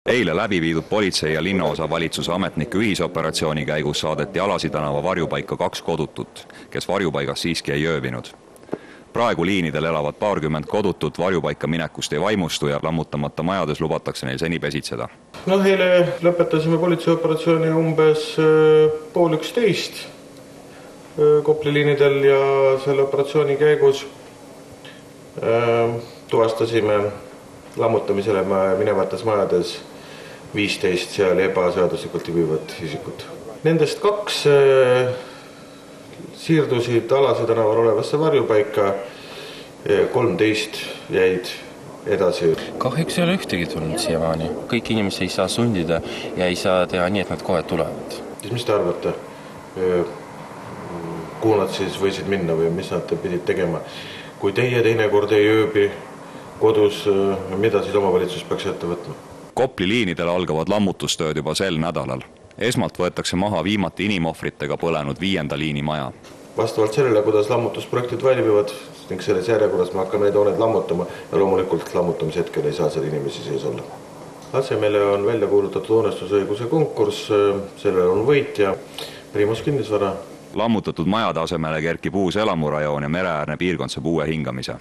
Eile läbi viidud politsei ja linnaosa valitsuse ametnike ühisoperatsiooni käigus saadeti Alasi tänava varjupaika 2 kodutut, kes varjupaigas siiski ei ööbinud. Praegu liinidel elavad paarkümmend kodutut varjupaika minekust ei vaimustu ja lammutamata majades lubatakse neil seni pesitseda. Eile lõpetasime politseioperatsiooni umbes 10:30 Kopli liinidel ja selle operatsiooni käigus tuvastasime lammutamisele minevates majades 15 seal ebaseaduslikult viibivat isikut. Nendest 2 siirdusid Alase tänaval olevasse varjupaika, 13 jäid edasi. Kahjuks ei ole ühtegi tulnud siiamaani. Kõik inimesi ei saa sundida ja ei saa teha nii, et nad kohe tulevad. Mis te arvate? Kuhu nad siis võisid minna või mis nad pidid tegema? Kui teie teinekord ei ööbi kodus, mida siis omavalitsus peaks ette võtma? Kopli liinidel algavad lammutustööd juba sel nädalal. Esmalt võetakse maha viimati inimohvritega põlenud 5. liini maja. Vastavalt sellele, kuidas lammutusprojektid valmivad, ning selles järjekorras me hakkame need hooned lammutama ja loomulikult lammutamise hetkel ei saa seal inimesi sees olla. Asemele on välja kuulutatud hoonestusõiguse konkurss, sellel on võitja Primus Kinnisvara. Lammutatud majade asemele kerkib uus elamurajoon ja mereäärne piirkond saab uue hingamise.